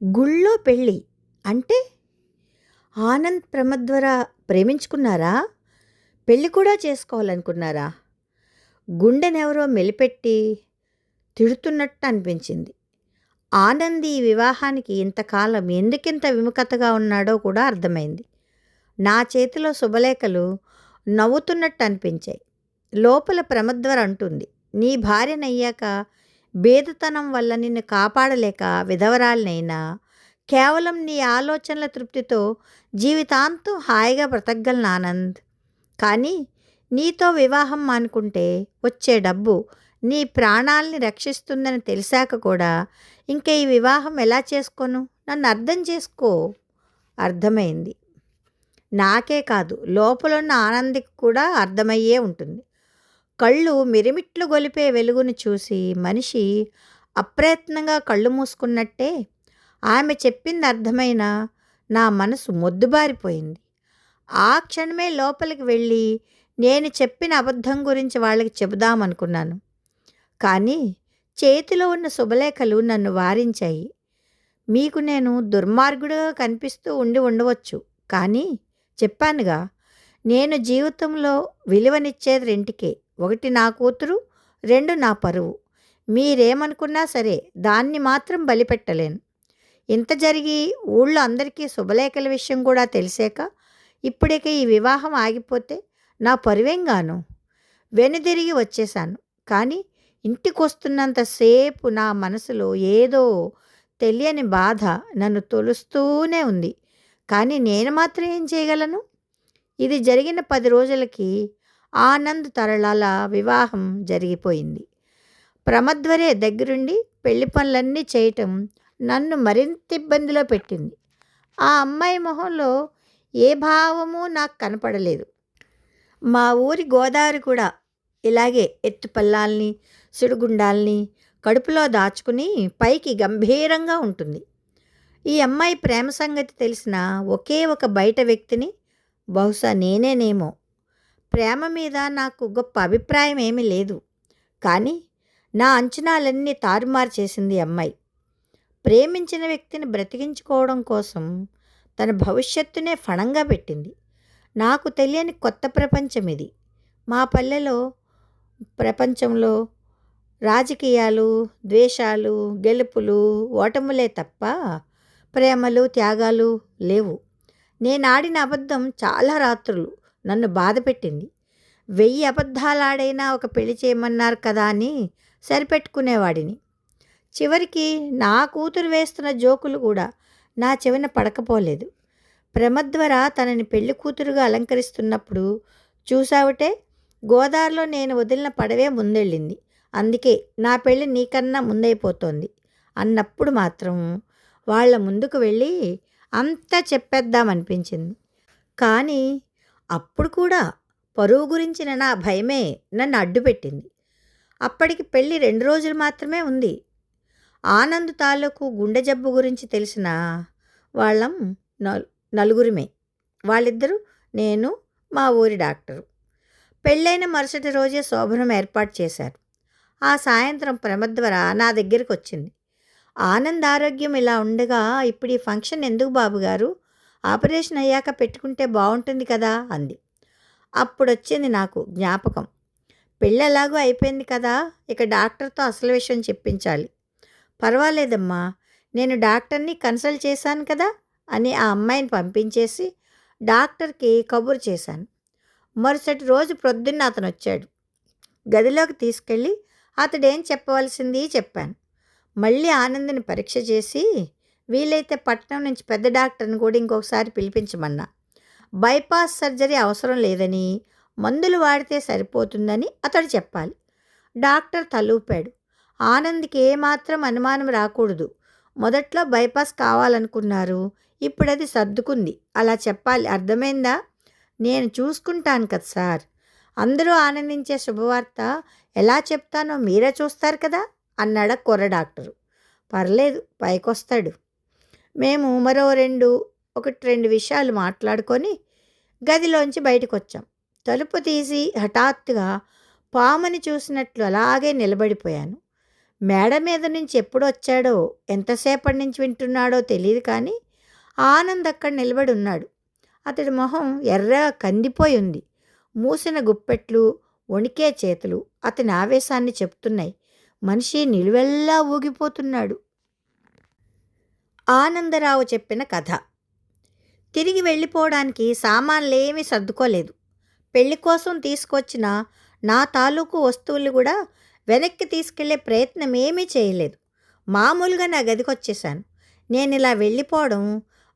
గుళ్ళో పెళ్ళి అంటే ఆనంద్ ప్రమద్వర ప్రేమించుకున్నారా? పెళ్ళి కూడా చేసుకోవాలనుకున్నారా? గుండెనెవరో మెలిపెట్టి తిడుతున్నట్టు అనిపించింది. ఆనంద్ ఈ వివాహానికి ఇంతకాలం ఎందుకింత విముఖతగా ఉన్నాడో కూడా అర్థమైంది. నా చేతిలో శుభలేఖలు నవ్వుతున్నట్టు అనిపించాయి. లోపల ప్రమద్వర అంటుంది, నీ భార్యనయ్యాక బేదుతనం వల్ల నిన్ను కాపాడలేక విధవరాలినైనా కేవలం నీ ఆలోచనల తృప్తితో జీవితాంతం హాయిగా బ్రతకగలను ఆనంద్. కానీ నీతో వివాహం మానుకుంటే వచ్చే డబ్బు నీ ప్రాణాల్ని రక్షిస్తుందని తెలిసాక కూడా ఇంకా ఈ వివాహం ఎలా చేసుకోను? నన్ను అర్థం చేసుకో. అర్థమైంది. నాకే కాదు, లోపలున్న ఆనందికి కూడా అర్థమయ్యే ఉంటుంది. కళ్ళు మిరిమిట్లు గొలిపే వెలుగును చూసి మనిషి అప్రయత్నంగా కళ్ళు మూసుకున్నట్టే ఆమె చెప్పింది అర్థమైన నా మనసు మొద్దుబారిపోయింది. ఆ క్షణమే లోపలికి వెళ్ళి నేను చెప్పిన అబద్ధం గురించి వాళ్ళకి చెబుదామనుకున్నాను. కానీ చేతిలో ఉన్న శుభలేఖలు నన్ను వారించాయి. మీకు నేను దుర్మార్గుడుగా కనిపిస్తూ ఉండవచ్చు, కానీ చెప్పానుగా, నేను జీవితంలో విలువనిచ్చేది రెంటికే. ఒకటి నా కూతురు, రెండు నా పరువు. మీరేమనుకున్నా సరే దాన్ని మాత్రం బలిపెట్టలేను. ఇంత జరిగి ఊళ్ళో అందరికీ శుభలేఖల విషయం కూడా తెలిసాక ఇప్పుడిక ఈ వివాహం ఆగిపోతే నా పరువేంగాను. వెనుదిరిగి వచ్చేశాను. కానీ ఇంటికొస్తున్నంతసేపు నా మనసులో ఏదో తెలియని బాధ నన్ను తొలుస్తూనే ఉంది. కానీ నేను మాత్రం ఏం చేయగలను? ఇది జరిగిన 10 రోజులకి ఆనంద్ తరళాల వివాహం జరిగిపోయింది. ప్రమద్వరే దగ్గరుండి పెళ్లి పనులన్నీ చేయటం నన్ను మరింత ఇబ్బందిలో పెట్టింది. ఆ అమ్మాయి మొహంలో ఏ భావము నాకు కనపడలేదు. మా ఊరి గోదావరి కూడా ఇలాగే ఎత్తుపల్లాల్ని సుడిగుండాల్ని కడుపులో దాచుకుని పైకి గంభీరంగా ఉంటుంది. ఈ అమ్మాయి ప్రేమ సంగతి తెలిసిన ఒకే ఒక బయట వ్యక్తిని బహుశా నేనేనేమో. ప్రేమ మీద నాకు గొప్ప అభిప్రాయం ఏమీ లేదు. కానీ నా అంచనాలన్నీ తారుమారు చేసింది అమ్మాయి. ప్రేమించిన వ్యక్తిని బ్రతికించుకోవడం కోసం తన భవిష్యత్తునే ఫణంగా పెట్టింది. నాకు తెలియని కొత్త ప్రపంచం ఇది. మా పల్లెలో ప్రపంచంలో రాజకీయాలు, ద్వేషాలు, గెలుపులు, ఓటములే తప్ప ప్రేమలు, త్యాగాలు లేవు. నేను ఆడిన అబద్ధం చాలా రాత్రులు నన్ను బాధ పెట్టింది. 1000 అబద్ధాలాడైనా ఒక పెళ్లి చేయమన్నారు కదా అని సరిపెట్టుకునేవాడిని. చివరికి నా కూతురు వేస్తున్న జోకులు కూడా నా చెవిన పడకపోలేదు. ప్రమద్వర తనని పెళ్లి కూతురుగా అలంకరిస్తున్నప్పుడు చూసావుటే, గోదావరిలో నేను వదిలిన పడవే ముందెళ్ళింది. అందుకే నా పెళ్ళి నీకన్నా ముందైపోతోంది అన్నప్పుడు మాత్రం వాళ్ళ ముందుకు వెళ్ళి అంతా చెప్పేద్దామనిపించింది. కానీ అప్పుడు కూడా పరువు గురించిన నా భయమే నన్ను అడ్డుపెట్టింది. అప్పటికి పెళ్ళి 2 రోజులు మాత్రమే ఉంది. ఆనంద్ తాలూకు గుండె జబ్బు గురించి తెలిసిన వాళ్ళం నలుగురిమే. వాళ్ళిద్దరూ, నేను, మా ఊరి డాక్టరు. పెళ్ళైన మరుసటి రోజే శోభనం ఏర్పాటు చేశారు. ఆ సాయంత్రం ప్రమద్వర నా దగ్గరికి వచ్చింది. ఆనంద్ ఆరోగ్యం ఇలా ఉండగా ఇప్పుడు ఈ ఫంక్షన్ ఎందుకు బాబుగారు? ఆపరేషన్ అయ్యాక పెట్టుకుంటే బాగుంటుంది కదా అంది. అప్పుడొచ్చింది నాకు జ్ఞాపకం. పెళ్ళి ఎలాగో అయిపోయింది కదా, ఇక డాక్టర్తో అసలు విషయం చెప్పించాలి. పర్వాలేదమ్మా, నేను డాక్టర్ని కన్సల్ట్ చేశాను కదా అని ఆ అమ్మాయిని పంపించేసి డాక్టర్కి కబురు చేశాను. మరుసటి రోజు ప్రొద్దున్న అతను వచ్చాడు. గదిలోకి తీసుకెళ్ళి అతడేం చెప్పవలసింది చెప్పాను. మళ్ళీ ఆనంద్ని పరీక్ష చేసి వీలైతే పట్నం నుంచి పెద్ద డాక్టర్ని కూడా ఇంకొకసారి పిలిపించమన్నా. బైపాస్ సర్జరీ అవసరం లేదని, మందులు వాడితే సరిపోతుందని అతడు చెప్పాలి. డాక్టర్ తలూపాడు. ఆనంద్కి ఏమాత్రం అనుమానం రాకూడదు. మొదట్లో బైపాస్ కావాలనుకున్నారు, ఇప్పుడు అది సర్దుకుంది. అలా చెప్పాలి, అర్థమైందా? నేను చూసుకుంటాను కదా సార్. అందరూ ఆనందించే శుభవార్త ఎలా చెప్తానో మీరే చూస్తారు కదా అన్నాడు కుర్ర డాక్టరు. పర్లేదు, పైకొస్తాడు. మేము మరో 1-2 విషయాలు మాట్లాడుకొని గదిలోంచి బయటకు వచ్చాం. తలుపు తీసి హఠాత్తుగా పాముని చూసినట్లు అలాగే నిలబడిపోయాను. మేడ మీద నుంచి ఎప్పుడొచ్చాడో, ఎంతసేపటి నుంచి వింటున్నాడో తెలియదు కానీ ఆనంద్ అక్కడ నిలబడి ఉన్నాడు. అతడి మొహం ఎర్రగా కందిపోయి ఉంది. మూసిన గుప్పెట్లు, వణికే చేతులు అతని ఆవేశాన్ని చెప్తున్నాయి. మనిషి నిలువెల్లా ఊగిపోతున్నాడు. ఆనందరావు చెప్పిన కథ. తిరిగి వెళ్ళిపోవడానికి సామాన్లేమీ సర్దుకోలేదు. పెళ్లి కోసం తీసుకొచ్చిన నా తాలూకు వస్తువులు కూడా వెనక్కి తీసుకెళ్లే ప్రయత్నం ఏమీ చేయలేదు. మామూలుగా నా గదికొచ్చేశాను. నేను ఇలా వెళ్ళిపోవడం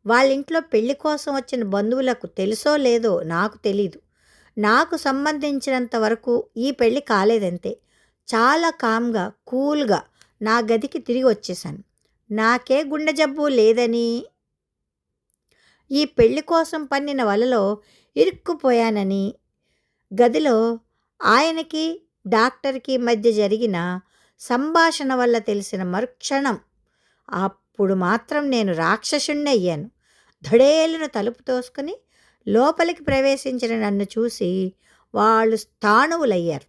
వాళ్ళింట్లో పెళ్లి కోసం వచ్చిన బంధువులకు తెలుసో లేదో నాకు తెలీదు. నాకు సంబంధించినంత వరకు ఈ పెళ్లి కాలేదంతే. చాలా కామ్గా, కూల్గా నా గదికి తిరిగి వచ్చేశాను. నాకే గుండె జబ్బు లేదని, ఈ పెళ్లి కోసం పన్నిన వలలో ఇరుక్కుపోయానని, గదిలో ఆయనకి డాక్టర్కి మధ్య జరిగిన సంభాషణ వల్ల తెలిసిన మరుక్షణం అప్పుడు మాత్రం నేను రాక్షసుణ్ణి అయ్యాను. ధడేలును తలుపు తోసుకుని లోపలికి ప్రవేశించిన నన్ను చూసి వాళ్ళు స్థాణువులయ్యారు.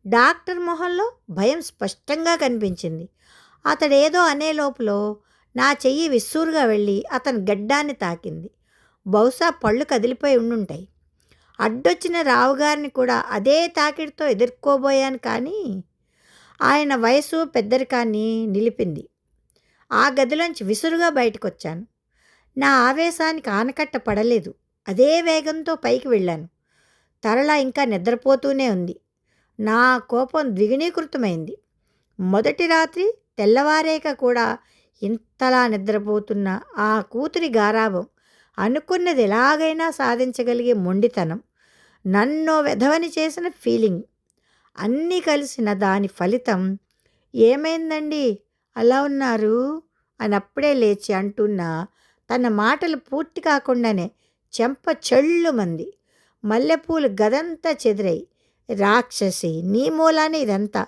డాక్టర్ మొహంలో భయం స్పష్టంగా కనిపించింది. అతడేదో అనే లోపల నా చెయ్యి విస్సూరుగా వెళ్ళి అతని గడ్డాన్ని తాకింది. బహుశా పళ్ళు కదిలిపోయి ఉండుంటాయి. అడ్డొచ్చిన రావుగారిని కూడా అదే తాకిడితో ఎదుర్కోబోయాను కానీ ఆయన వయసు పెద్దరికాన్ని నిలిపింది. ఆ గదిలోంచి విసురుగా బయటకొచ్చాను. నా ఆవేశానికి ఆనకట్ట పడలేదు. అదే వేగంతో పైకి వెళ్ళాను. తరళ ఇంకా నిద్రపోతూనే ఉంది. నా కోపం ద్విగుణీకృతమైంది. మొదటి రాత్రి తెల్లవారేక కూడా ఇంతలా నిద్రపోతున్న ఆ కూతురి గారాబం, అనుకున్నది ఎలాగైనా సాధించగలిగే మొండితనం, నన్నో వెధవని చేసిన ఫీలింగ్ అన్నీ కలిసిన దాని ఫలితం. ఏమైందండి అలా ఉన్నారు అని అప్పుడే లేచి అంటున్న తన మాటలు పూర్తి కాకుండానే చెంప చెళ్ళుమంది. మల్లెపూలు గదంతా చెదిరాయి. రాక్షసి, నీ మూలానే ఇదంతా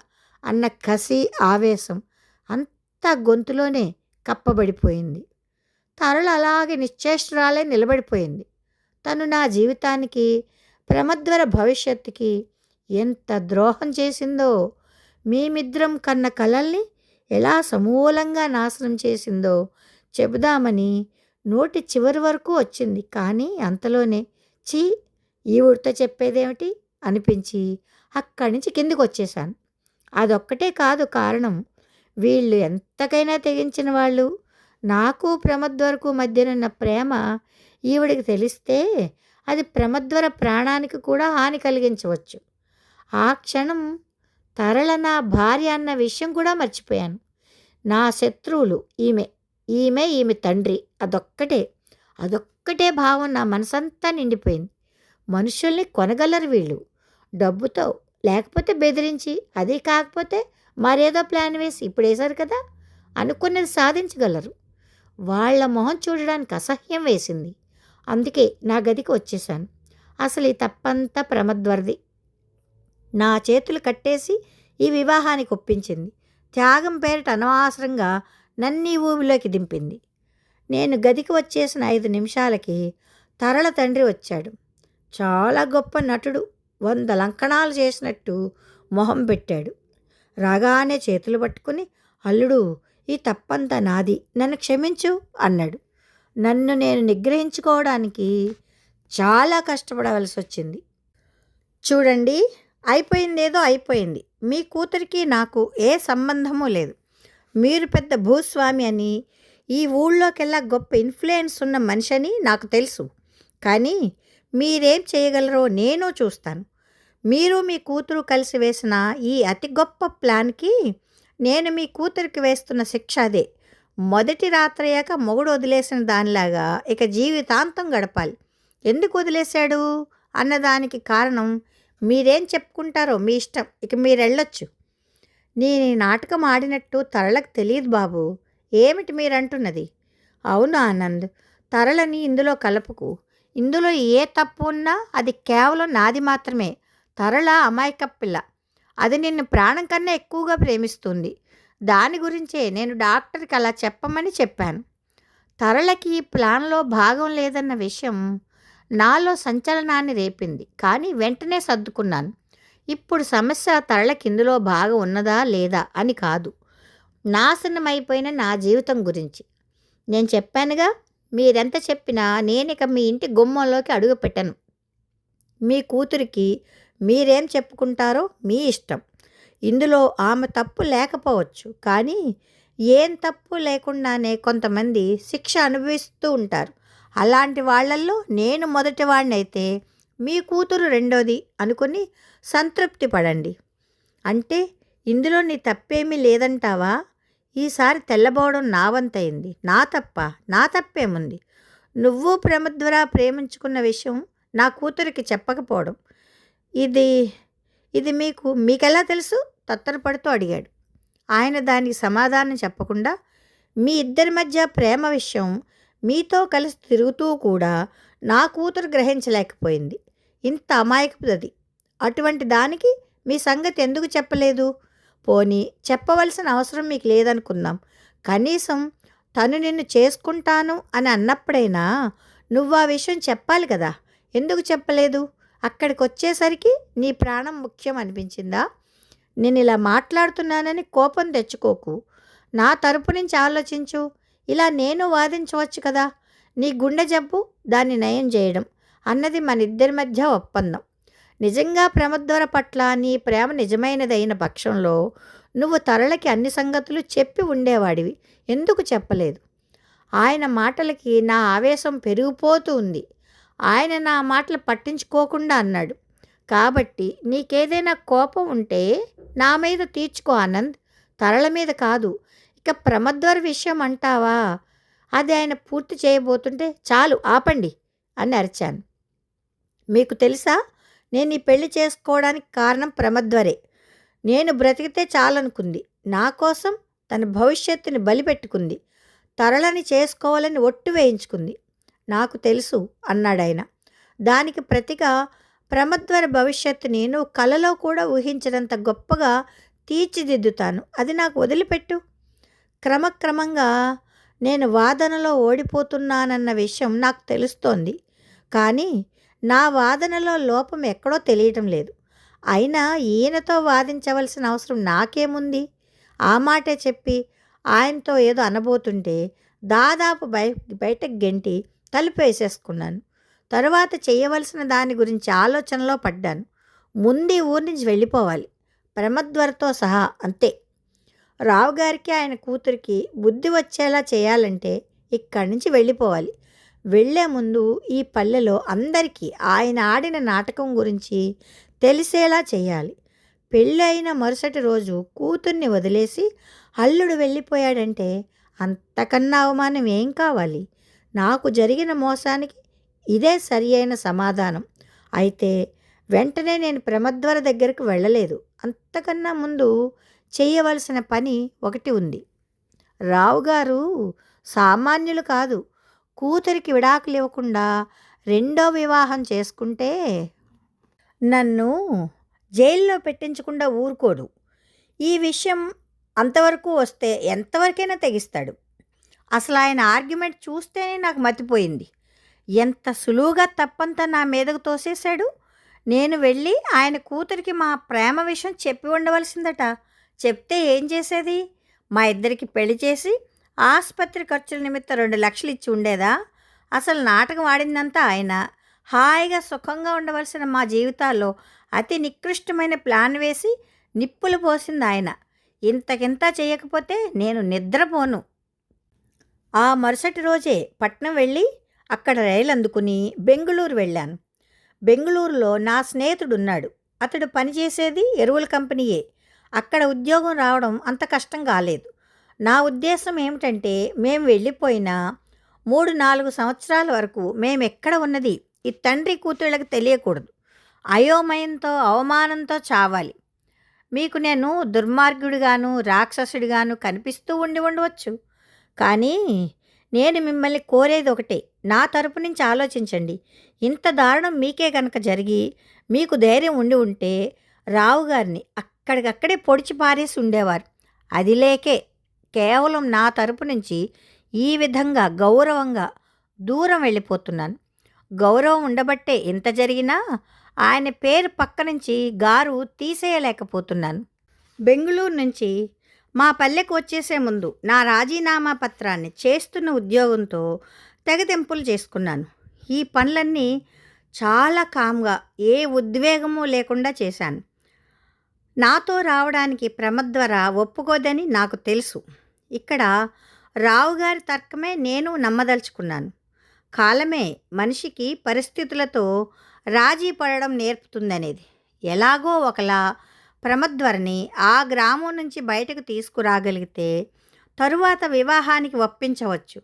అన్న కసి, ఆవేశం అంతా గొంతులోనే కప్పబడిపోయింది. తరళ అలాగే నిశ్చేష్టురాలే నిలబడిపోయింది. తను నా జీవితానికి, ప్రమద్వర భవిష్యత్తుకి ఎంత ద్రోహం చేసిందో, మేమిద్దరం కన్న కలల్ని ఎలా సమూలంగా నాశనం చేసిందో చెబుదామని నోటి చివరి వరకు వచ్చింది. కానీ అంతలోనే చీ, ఈవిడితో చెప్పేదేమిటి అనిపించి అక్కడి నుంచి కిందికి వచ్చేశాను. అదొక్కటే కాదు కారణం. వీళ్ళు ఎంతకైనా తెగించిన వాళ్ళు. నాకు ప్రమద్వరకు మధ్యనున్న ప్రేమ ఈవిడికి తెలిస్తే అది ప్రమద్వర ప్రాణానికి కూడా హాని కలిగించవచ్చు. ఆ క్షణం తరళ నా భార్య అన్న విషయం కూడా మర్చిపోయాను. నా శత్రువులు ఈమె తండ్రి, అదొక్కటే భావం నా మనసంతా నిండిపోయింది. మనుషుల్ని కొనగలరు వీళ్ళు, డబ్బుతో, లేకపోతే బెదిరించి, అది కాకపోతే మరేదో ప్లాన్ వేసి ఇప్పుడు వేశారు కదా అనుకున్నది సాధించగలరు. వాళ్ళ మొహం చూడడానికి అసహ్యం వేసింది. అందుకే నా గదికి వచ్చేశాను. అసలు ఈ తప్పంతా ప్రమద్వరది. నా చేతులు కట్టేసి ఈ వివాహానికి ఒప్పించింది. త్యాగం పేరిట అనవసరంగా నన్నీ ఊబిలోకి దింపింది. నేను గదికి వచ్చేసిన 5 నిమిషాలకి తరళ తండ్రి వచ్చాడు. చాలా గొప్ప నటుడు. 100 లంకణాలు చేసినట్టు మొహం పెట్టాడు. రాగానే చేతులు పట్టుకుని, అల్లుడు, ఈ తప్పంతా నాది, నన్ను క్షమించు అన్నాడు. నన్ను నేను నిగ్రహించుకోవడానికి చాలా కష్టపడవలసి వచ్చింది. చూడండి, అయిపోయిందేదో అయిపోయింది. మీ కూతురికి నాకు ఏ సంబంధమూ లేదు. మీరు పెద్ద భూస్వామి అని, ఈ ఊళ్ళోకెల్లా గొప్ప ఇన్ఫ్లుయెన్స్ ఉన్న మనిషి అని నాకు తెలుసు. కానీ మీరేం చేయగలరో నేను చూస్తాను. మీరు మీ కూతురు కలిసి వేసిన ఈ అతి గొప్ప ప్లాన్కి నేను మీ కూతురికి వేస్తున్న శిక్ష అదే. మొదటి రాత్రయ్యాక మొగుడు వదిలేసిన దానిలాగా ఇక జీవితాంతం గడపాలి. ఎందుకు వదిలేశాడు అన్నదానికి కారణం మీరేం చెప్పుకుంటారో మీ ఇష్టం. ఇక మీరెళ్ళొచ్చు. నేను ఈ నాటకం ఆడినట్టు తరళకు తెలియదు బాబు. ఏమిటి మీరంటున్నది? అవును ఆనంద్, తరళని ఇందులో కలపకు. ఇందులో ఏ తప్పు ఉన్నా అది కేవలం నాది మాత్రమే. తరళ అమాయకపిల్ల. అది నిన్ను ప్రాణం కన్నా ఎక్కువగా ప్రేమిస్తుంది. దాని గురించే నేను డాక్టర్కి అలా చెప్పమని చెప్పాను. తరళకి ఈ ప్లాన్లో భాగం లేదన్న విషయం నాలో సంచలనాన్ని రేపింది. కానీ వెంటనే సర్దుకున్నాను. ఇప్పుడు సమస్య తరళకిందులో బాగా ఉన్నదా లేదా అని కాదు. నాశనమైపోయిన నా జీవితం గురించి. నేను చెప్పానుగా, మీరెంత చెప్పినా నేనిక మీ ఇంటి గుమ్మంలోకి అడుగు పెట్టను. మీ కూతురికి మీరేం చెప్పుకుంటారో మీ ఇష్టం. ఇందులో ఆమె తప్పు లేకపోవచ్చు. కానీ ఏం తప్పు లేకుండానే కొంతమంది శిక్ష అనుభవిస్తూ ఉంటారు. అలాంటి వాళ్ళల్లో నేను మొదటి వాడినైతే మీ కూతురు రెండోది అనుకుని సంతృప్తి పడండి. అంటే ఇందులో నీ తప్పేమీ లేదంటావా? ఈసారి తెల్లబోవడం నా వంతయింది. నా తప్పేముంది? నువ్వు ప్రమద్వర ప్రేమించుకున్న విషయం నా కూతురికి చెప్పకపోవడం. ఇది ఇది మీకెలా తెలుసు? తత్తరపడుతూ అడిగాడు. ఆయన దానికి సమాధానం చెప్పకుండా, మీ ఇద్దరి మధ్య ప్రేమ విషయం మీతో కలిసి తిరుగుతూ కూడా నా కూతురు గ్రహించలేకపోయింది. ఇంత అమాయకపుదది. అటువంటి దానికి మీ సంగతి ఎందుకు చెప్పలేదు? పోనీ చెప్పవలసిన అవసరం మీకు లేదనుకుందాం. కనీసం తను నిన్ను చేసుకుంటాను అని అన్నప్పుడైనా నువ్వు ఆ విషయం చెప్పాలి కదా. ఎందుకు చెప్పలేదు? అక్కడికి వచ్చేసరికి నీ ప్రాణం ముఖ్యం అనిపించిందా? నేను ఇలా మాట్లాడుతున్నానని కోపం తెచ్చుకోకు. నా తరపు నుంచి ఆలోచించు. ఇలా నేను వాదించవచ్చు కదా. నీ గుండె జబ్బు దాన్ని నయం చేయడం అన్నది మన ఇద్దరి మధ్య ఒప్పందం. నిజంగా ప్రమద్వర పట్ల నీ ప్రేమ నిజమైనదైన పక్షంలో నువ్వు తరళకి అన్ని సంగతులు చెప్పి ఉండేవాడివి. ఎందుకు చెప్పలేదు? ఆయన మాటలకి నా ఆవేశం పెరిగిపోతూ ఉంది. ఆయన నా మాటలు పట్టించుకోకుండా అన్నాడు. కాబట్టి నీకేదైనా కోపం ఉంటే నా మీద తీర్చుకో ఆనంద్, తరళ మీద కాదు. ఇక ప్రమద్వర విషయం అంటావా? అది ఆయన పూర్తి చేయబోతుంటే చాలు ఆపండి అని అరిచాను. మీకు తెలుసా, నేను ఈ పెళ్లి చేసుకోవడానికి కారణం ప్రమద్వరే. నేను బ్రతికితే చాలనుకుంది. నా కోసం తన భవిష్యత్తుని బలిపెట్టుకుంది. తరళని చేసుకోవాలని ఒట్టు వేయించుకుంది. నాకు తెలుసు అన్నాడాయన. దానికి ప్రతిగా ప్రమద్వర భవిష్యత్తుని నువ్వు కలలో కూడా ఊహించినంత గొప్పగా తీర్చిదిద్దుతాను. అది నాకు వదిలిపెట్టు. క్రమక్రమంగా నేను వాదనలో ఓడిపోతున్నానన్న విషయం నాకు తెలుస్తోంది. కానీ నా వాదనలో లోపం ఎక్కడో తెలియటం లేదు. అయినా ఈయనతో వాదించవలసిన అవసరం నాకేముంది? ఆ మాటే చెప్పి ఆయనతో ఏదో అనబోతుంటే దాదాపు బయటకు గెంటి తలుపు వేసేసుకున్నాను. తరువాత చేయవలసిన దాని గురించి ఆలోచనలో పడ్డాను. ముందు ఈ ఊరి నుంచి వెళ్ళిపోవాలి, ప్రమద్వరతో సహా. అంతే. రావుగారికి ఆయన కూతురికి బుద్ధి వచ్చేలా చేయాలంటే ఇక్కడి నుంచి వెళ్ళిపోవాలి. వెళ్లే ముందు ఈ పల్లెలో అందరికీ ఆయన ఆడిన నాటకం గురించి తెలిసేలా చేయాలి. పెళ్ళి అయిన మరుసటి రోజు కూతుర్ని వదిలేసి అల్లుడు వెళ్ళిపోయాడంటే అంతకన్నా అవమానం ఏం కావాలి? నాకు జరిగిన మోసానికి ఇదే సరి అయిన సమాధానం. అయితే వెంటనే నేను ప్రమద్వర దగ్గరకు వెళ్ళలేదు. అంతకన్నా ముందు చేయవలసిన పని ఒకటి ఉంది. రావుగారు సామాన్యులు కాదు. కూతురికి విడాకులు ఇవ్వకుండా రెండో వివాహం చేసుకుంటే నన్ను జైల్లో పెట్టించకుండా ఊరుకోడు. ఈ విషయం అంతవరకు వస్తే ఎంతవరకైనా తెగిస్తాడు. అసలు ఆయన ఆర్గ్యుమెంట్ చూస్తేనే నాకు మతిపోయింది. ఎంత సులువుగా తప్పంతా నా మీదకు తోసేశాడు. నేను వెళ్ళి ఆయన కూతురికి మా ప్రేమ విషయం చెప్పి ఉండవలసిందట. చెప్తే ఏం చేసేది? మా ఇద్దరికి పెళ్లి చేసి ఆసుపత్రి ఖర్చుల నిమిత్తం 2 లక్షలు ఇచ్చి ఉండేదా? అసలు నాటకం ఆడిందంతా ఆయన. హాయిగా సుఖంగా ఉండవలసిన మా జీవితాల్లో అతి నికృష్టమైన ప్లాన్ వేసి నిప్పులు పోసింది ఆయన. ఇంతకింత చేయకపోతే నేను నిద్రపోను. ఆ మరుసటి రోజే పట్నం వెళ్ళి అక్కడ రైలు అందుకుని బెంగుళూరు వెళ్ళాను. బెంగుళూరులో నా స్నేహితుడున్నాడు. అతడు పనిచేసేది ఎరువుల కంపెనీయే. అక్కడ ఉద్యోగం రావడం అంత కష్టం కాలేదు. నా ఉద్దేశం ఏమిటంటే, మేము వెళ్ళిపోయినా 3-4 సంవత్సరాల వరకు మేమెక్కడ ఉన్నది ఈ తండ్రి కూతుళ్ళకి తెలియకూడదు. అయోమయంతో అవమానంతో చావాలి. మీకు నేను దుర్మార్గుడిగాను రాక్షసుడిగాను కనిపిస్తూ ఉండవచ్చు. కానీ నేను మిమ్మల్ని కోరేది ఒకటే. నా తరపు నుంచి ఆలోచించండి. ఇంత దారుణం మీకే కనుక జరిగి మీకు ధైర్యం ఉంటే రావుగారిని అక్కడికక్కడే పొడిచి పారేసి ఉండేవారు. అది లేకే కేవలం నా తరపు నుంచి ఈ విధంగా గౌరవంగా దూరం వెళ్ళిపోతున్నాను. గౌరవం ఉండబట్టే ఇంత జరిగినా ఆయన పేరు పక్క నుంచి గారు తీసేయలేకపోతున్నాను. బెంగుళూరు నుంచి మా పల్లెకు వచ్చేసే ముందు నా రాజీనామా పత్రాన్ని చేస్తున్న ఉద్యోగంతో తెగతెంపులు చేసుకున్నాను. ఈ పనులన్నీ చాలా కామ్గా ఏ ఉద్వేగము లేకుండా చేశాను. నాతో రావడానికి ప్రమద్వర ఒప్పుకోదని నాకు తెలుసు. ఇక్కడ రావుగారి తర్కమే నేను నమ్మదలుచుకున్నాను. కాలమే మనిషికి పరిస్థితులతో రాజీ పడడం నేర్పుతుందనేది. ఎలాగో ఒకలా ప్రమద్వరని ఆ గ్రామం నుంచి బయటకు తీసుకురాగలిగితే తరువాత వివాహానికి ఒప్పించవచ్చు.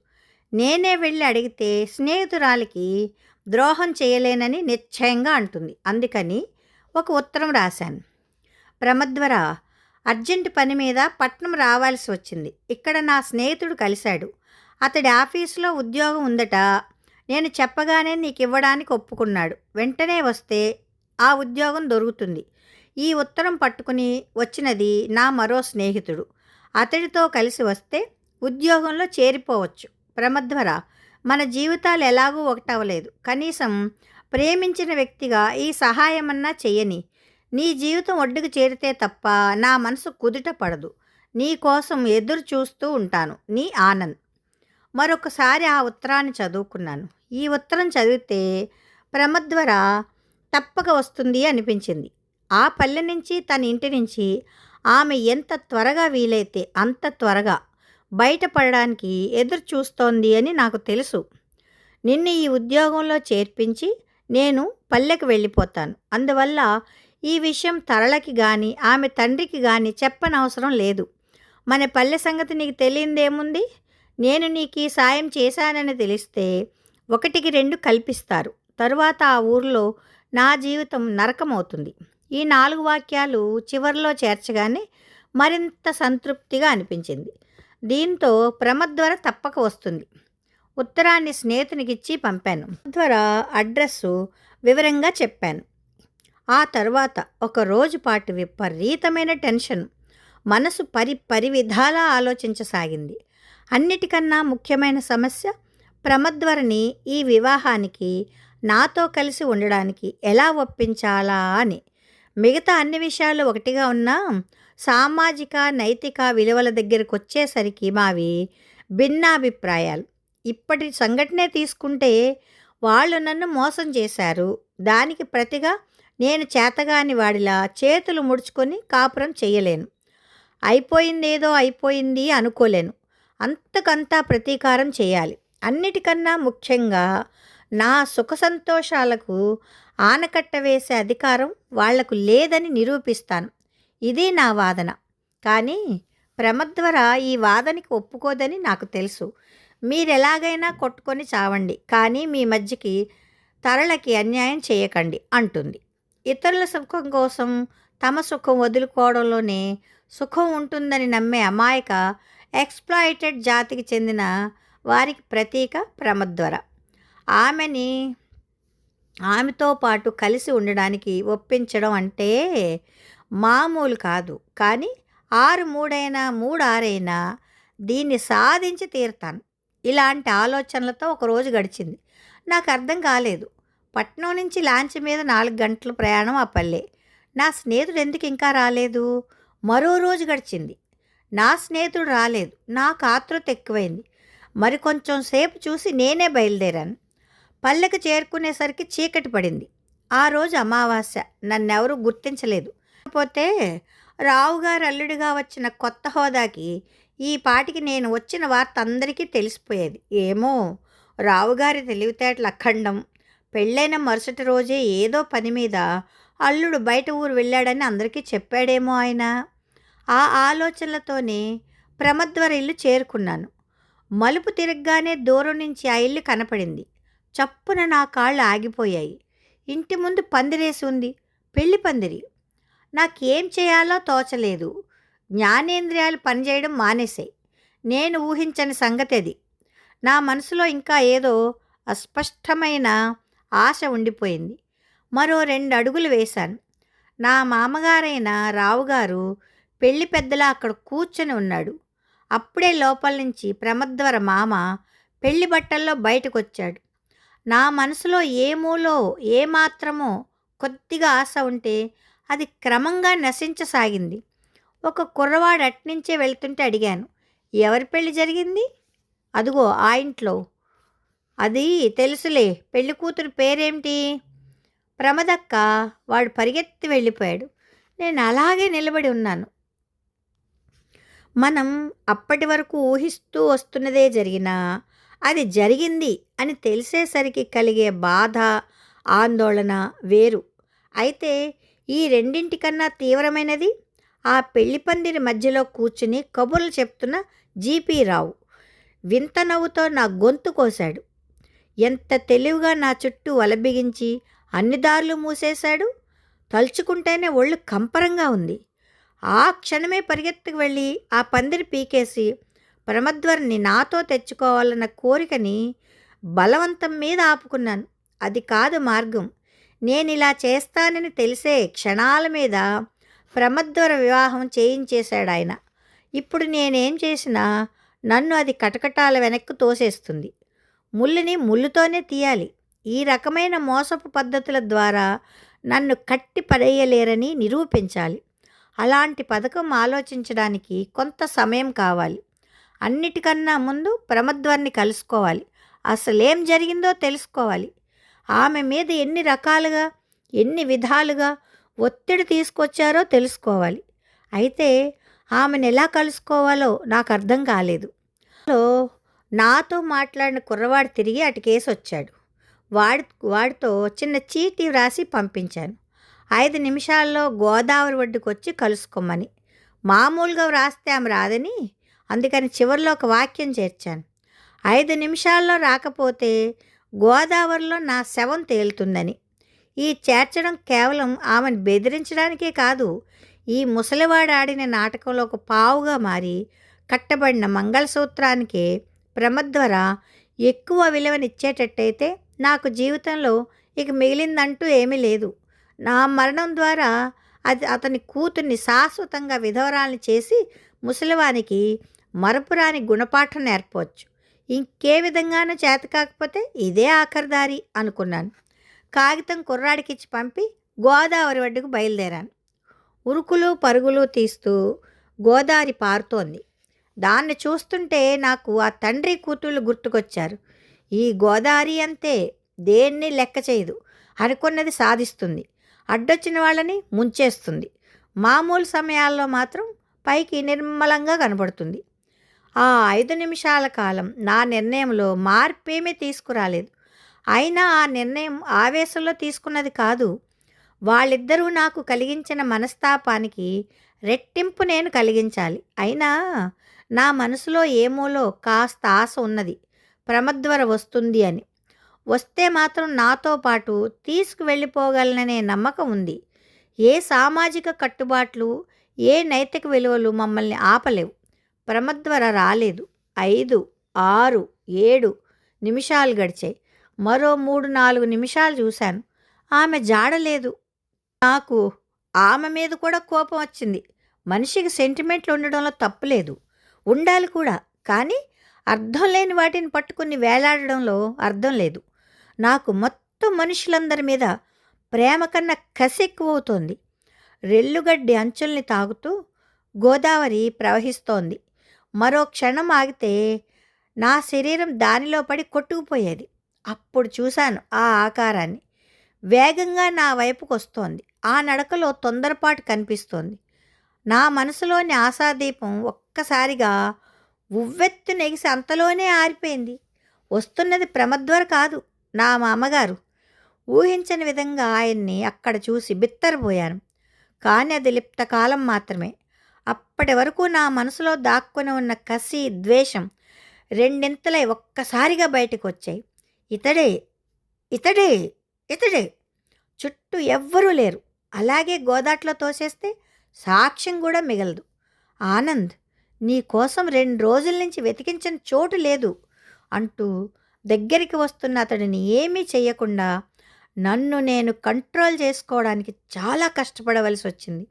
నేనే వెళ్ళి అడిగితే స్నేహితురాలికి ద్రోహం చేయలేనని నిశ్చయంగా అంటుంది. అందుకని ఒక ఉత్తరం రాశాను. ప్రమద్వర, అర్జెంటు పని మీద పట్నం రావాల్సి వచ్చింది. ఇక్కడ నా స్నేహితుడు కలిశాడు. అతడి ఆఫీసులో ఉద్యోగం ఉందట. నేను చెప్పగానే నీకు ఇవ్వడానికి ఒప్పుకున్నాడు. వెంటనే వస్తే ఆ ఉద్యోగం దొరుకుతుంది. ఈ ఉత్తరం పట్టుకుని వచ్చినది నా మరో స్నేహితుడు. అతడితో కలిసి వస్తే ఉద్యోగంలో చేరిపోవచ్చు. ప్రమద్వర, మన జీవితాలు ఎలాగూ ఒకటవలేదు. కనీసం ప్రేమించిన వ్యక్తిగా ఈ సహాయమన్నా చెయ్యని. నీ జీవితం ఒడ్డుకు చేరితే తప్ప నా మనసు కుదుట పడదు. నీ కోసం ఎదురు చూస్తూ ఉంటాను. నీ ఆనంద్. మరొకసారి ఆ ఉత్తరాన్ని చదువుకున్నాను. ఈ ఉత్తరం చదివితే ప్రమద్వర తప్పక వస్తుంది అనిపించింది. ఆ పల్లె నుంచి తన ఇంటి నుంచి ఆమె ఎంత త్వరగా వీలైతే అంత త్వరగా బయటపడడానికి ఎదురు చూస్తోంది అని నాకు తెలుసు. నిన్ను ఈ ఉద్యోగంలో చేర్పించి నేను పల్లెకు వెళ్ళిపోతాను. అందువల్ల ఈ విషయం తరళకి కానీ ఆమె తండ్రికి కానీ చెప్పనవసరం లేదు. మన పల్లె సంగతి నీకు తెలియందేముంది? నేను నీకు ఈ సాయం చేశానని తెలిస్తే 1కి 2 కల్పిస్తారు. తరువాత ఆ ఊరిలో నా జీవితం నరకమవుతుంది. ఈ 4 వాక్యాలు చివరిలో చేర్చగానే మరింత సంతృప్తిగా అనిపించింది. దీంతో ప్రమద్వర తప్పక వస్తుంది. ఉత్తరాన్ని స్నేహితునికిచ్చి పంపాను. ప్రమద్వర అడ్రస్సు వివరంగా చెప్పాను. ఆ తర్వాత ఒక రోజు పాటు విపరీతమైన టెన్షన్. మనసు పరివిధాలా ఆలోచించసాగింది. అన్నిటికన్నా ముఖ్యమైన సమస్య ప్రమద్వరని ఈ వివాహానికి నాతో కలిసి ఉండడానికి ఎలా ఒప్పించాలా అని. మిగతా అన్ని విషయాలు ఒకటిగా ఉన్నా సామాజిక నైతిక విలువల దగ్గరకు వచ్చేసరికి మావి భిన్నాభిప్రాయాలు. ఇప్పటి సంఘటనే తీసుకుంటే వాళ్ళు నన్ను మోసం చేశారు. దానికి ప్రతిగా నేను చేతగాని వాడిలా చేతులు ముడుచుకొని కాపురం చేయలేను. అయిపోయిందేదో అయిపోయింది అనుకోలేను. అంతకంతా ప్రతీకారం చేయాలి. అన్నిటికన్నా ముఖ్యంగా నా సుఖ సంతోషాలకు ఆనకట్ట వేసే అధికారం వాళ్లకు లేదని నిరూపిస్తాను. ఇది నా వాదన. కానీ ప్రమద్వర ఈ వాదనకి ఒప్పుకోదని నాకు తెలుసు. మీరెలాగైనా కొట్టుకొని చావండి, కానీ మీ మధ్యకి తరళకి అన్యాయం చేయకండి అంటుంది. ఇతరుల సుఖం కోసం తమ సుఖం వదులుకోవడంలోనే సుఖం ఉంటుందని నమ్మే అమాయక ఎక్స్‌ప్లాయిటెడ్ జాతికి చెందిన వారికి ప్రతీక ప్రమద్వర. ఆమెతో పాటు కలిసి ఉండడానికి ఒప్పించడం అంటే మామూలు కాదు. కానీ 6-3 3-6 దీన్ని సాధించి తీరుతాను. ఇలాంటి ఆలోచనలతో ఒకరోజు గడిచింది. నాకు అర్థం కాలేదు. పట్నం నుంచి లాంచ్ మీద 4 గంటల ప్రయాణం ఆ పల్లె. నా స్నేహితుడు ఎందుకు ఇంకా రాలేదు? మరో రోజు గడిచింది. నా స్నేహితుడు రాలేదు. నాకు ఆతృత ఎక్కువైంది. మరి కొంచెం సేపు చూసి నేనే బయలుదేరాను. పల్లెకు చేరుకునేసరికి చీకటి పడింది. ఆ రోజు అమావాస్య. నన్నెవరూ గుర్తించలేదు. కాకపోతే రావుగారు అల్లుడిగా వచ్చిన కొత్త హోదాకి ఈ పాటికి నేను వచ్చిన వార్త అందరికీ తెలిసిపోయేది. ఏమో, రావుగారి తెలివితేటలు అఖండం. పెళ్ళైన మరుసటి రోజే ఏదో పని మీద అల్లుడు బయట ఊరు వెళ్ళాడని అందరికీ చెప్పాడేమో ఆయన. ఆ ఆలోచనలతోనే ప్రమద్వర ఇల్లు చేరుకున్నాను. మలుపు తిరగగానే దూరం నుంచి ఆ ఇల్లు కనపడింది. చప్పున నా కాళ్ళు ఆగిపోయాయి. ఇంటి ముందు పందిరేసి ఉంది. పెళ్లి పందిరి. నాకేం చేయాలో తోచలేదు. జ్ఞానేంద్రియాలు పనిచేయడం మానేశాయి. నేను ఊహించని సంగతి అది. నా మనసులో ఇంకా ఏదో అస్పష్టమైన ఆశ ఉండిపోయింది. మరో 2 అడుగులు వేశాను. నా మామగారైన రావుగారు పెళ్లి పెద్దలా అక్కడ కూర్చొని ఉన్నాడు. అప్పుడే లోపల నుంచి ప్రమద్వర మామ పెళ్లి బట్టల్లో బయటకు వచ్చాడు. నా మనసులో ఏ మూలో ఏ మాత్రమో కొద్దిగా ఆశ ఉంటే అది క్రమంగా నశించసాగింది. ఒక కుర్రవాడు అట్నుంచే వెళ్తుంటే అడిగాను, ఎవరి పెళ్లి జరిగింది? అదుగో ఆ ఇంట్లో. అది తెలుసులే, పెళ్లి కూతురు పేరేమిటి? ప్రమదక్క. వాడు పరిగెత్తి వెళ్ళిపోయాడు. నేను అలాగే నిలబడి ఉన్నాను. మనం అప్పటి వరకు ఊహిస్తూ వస్తున్నదే జరిగినా అది జరిగింది అని తెలిసేసరికి కలిగే బాధ, ఆందోళన వేరు. అయితే ఈ రెండింటికన్నా తీవ్రమైనది ఆ పెళ్లి పందిరి మధ్యలో కూర్చుని కబుర్లు చెప్తున్న జీపీ రావు. వింత నవ్వుతో నా గొంతు కోశాడు. ఎంత తెలివిగా నా చుట్టూ వలబిగించి అన్ని దారులు మూసేశాడు. తలుచుకుంటేనే ఒళ్ళు కంపరంగా ఉంది. ఆ క్షణమే పరిగెత్తుకు వెళ్ళి ఆ పందిరి పీకేసి ప్రమద్వరిని నాతో తెచ్చుకోవాలన్న కోరికని బలవంతం మీద ఆపుకున్నాను. అది కాదు మార్గం. నేనిలా చేస్తానని తెలిసే క్షణాల మీద ప్రమద్వర వివాహం చేయించేశాడాయన. ఇప్పుడు నేనేం చేసినా నన్ను అది కటకటాల వెనక్కు తోసేస్తుంది. ముళ్ళుని ముళ్ళుతోనే తీయాలి. ఈ రకమైన మోసపు పద్ధతుల ద్వారా నన్ను కట్టి పడేయలేరని నిరూపించాలి. అలాంటి పథకం ఆలోచించడానికి కొంత సమయం కావాలి. అన్నిటికన్నా ముందు ప్రమద్వర్ని కలుసుకోవాలి. అసలేం జరిగిందో తెలుసుకోవాలి. ఆమె మీద ఎన్ని రకాలుగా, ఎన్ని విధాలుగా ఒత్తిడి తీసుకొచ్చారో తెలుసుకోవాలి. అయితే ఆమెను ఎలా కలుసుకోవాలో నాకు అర్థం కాలేదు. నాతో మాట్లాడిన కుర్రవాడు తిరిగి అటుకేసి వచ్చాడు. వాడితో చిన్న చీటీ వ్రాసి పంపించాను. 5 నిమిషాల్లో గోదావరి ఒడ్డుకు వచ్చి కలుసుకోమని. మామూలుగా వ్రాస్తే ఆమె రాదని, అందుకని చివరిలో ఒక వాక్యం చేర్చాను. 5 నిమిషాల్లో రాకపోతే గోదావరిలో నా శవం తేలుతుందని. ఈ చేర్చడం కేవలం ఆమెను బెదిరించడానికే కాదు, ఈ ముసలివాడు ఆడిన నాటకంలో ఒక పావుగా మారి కట్టబడిన మంగళసూత్రానికే ప్రమద్వర ఎక్కువ విలువనిచ్చేటట్టయితే నాకు జీవితంలో ఇక మిగిలిందంటూ ఏమీ లేదు. నా మరణం ద్వారా అతని కూతుర్ని శాశ్వతంగా విధవరాల్ని చేసి ముసలివానికి మరపురాని గుణపాఠం నేర్పవచ్చు. ఇంకే విధంగానూ చేత కాకపోతే ఇదే ఆఖరి దారి అనుకున్నాను. కాగితం కుర్రాడికిచ్చి పంపి గోదావరి ఒడ్డుకు బయలుదేరాను. ఉరుకులు పరుగులు తీస్తూ గోదావరి పారుతోంది. దాన్ని చూస్తుంటే నాకు ఆ తండ్రి కూతుళ్ళు గుర్తుకొచ్చారు. ఈ గోదావరి అంతే, దేన్ని లెక్క చేయదు. అనుకున్నది సాధిస్తుంది, అడ్డొచ్చిన వాళ్ళని ముంచేస్తుంది. మామూలు సమయాల్లో మాత్రం పైకి నిర్మలంగా కనబడుతుంది. ఆ 5 నిమిషాల కాలం నా నిర్ణయంలో మార్పేమీ తీసుకురాలేదు. అయినా ఆ నిర్ణయం ఆవేశంలో తీసుకున్నది కాదు. వాళ్ళిద్దరూ నాకు కలిగించిన మనస్తాపానికి రెట్టింపు నేను కలిగించాలి. అయినా నా మనసులో ఏమోలో కాస్త ఆశ ఉన్నది, ప్రమద్వర వస్తుంది అని. వస్తే మాత్రం నాతో పాటు తీసుకువెళ్ళిపోగలననే నమ్మకం ఉంది. ఏ సామాజిక కట్టుబాట్లు, ఏ నైతిక విలువలు మమ్మల్ని ఆపలేవు. ప్రమద్వర రాలేదు. 5, 6, 7 నిమిషాలు గడిచాయి. మరో 3-4 నిమిషాలు చూశాను. ఆమె జాడలేదు. నాకు ఆమె మీద కూడా కోపం వచ్చింది. మనిషికి సెంటిమెంట్లు ఉండడంలో తప్పులేదు, ఉండాలి కూడా. కానీ అర్థం లేని వాటిని పట్టుకుని వేలాడడంలో అర్థం లేదు. నాకు మొత్తం మనుషులందరి మీద ప్రేమ కన్నా కసి ఎక్కువవుతోంది. రెల్లుగడ్డి అంచుల్ని తాగుతూ గోదావరి ప్రవహిస్తోంది. మరో క్షణం ఆగితే నా శరీరం దానిలో పడి కొట్టుకుపోయేది. అప్పుడు చూశాను ఆ ఆకారాన్ని. వేగంగా నా వైపుకు వస్తోంది. ఆ నడకలో తొందరపాటు కనిపిస్తోంది. నా మనసులోని ఆశాదీపం ఒక్కసారిగా ఉవ్వెత్తు నెగిసి అంతలోనే ఆరిపోయింది. వస్తున్నది ప్రమద్వర కాదు, నా మామగారు. ఊహించని విధంగా ఆయన్ని అక్కడ చూసి బిత్తరపోయాను. కానీ అది లిప్తకాలం మాత్రమే. అప్పటి వరకు నా మనసులో దాక్కుని ఉన్న కసి, ద్వేషం రెండింతలై ఒక్కసారిగా బయటకు వచ్చాయి. ఇతడే, ఇతడే, ఇతడే. చుట్టూ ఎవ్వరూ లేరు. అలాగే గోదాట్లో తోసేస్తే సాక్ష్యం కూడా మిగలదు. ఆనంద్, నీ కోసం 2 రోజుల నుంచి వెతికించిన చోటు లేదు అంటూ దగ్గరికి వస్తున్న అతడిని ఏమీ చెయ్యకుండా నన్ను నేను కంట్రోల్ చేసుకోవడానికి చాలా కష్టపడవలసి వచ్చింది.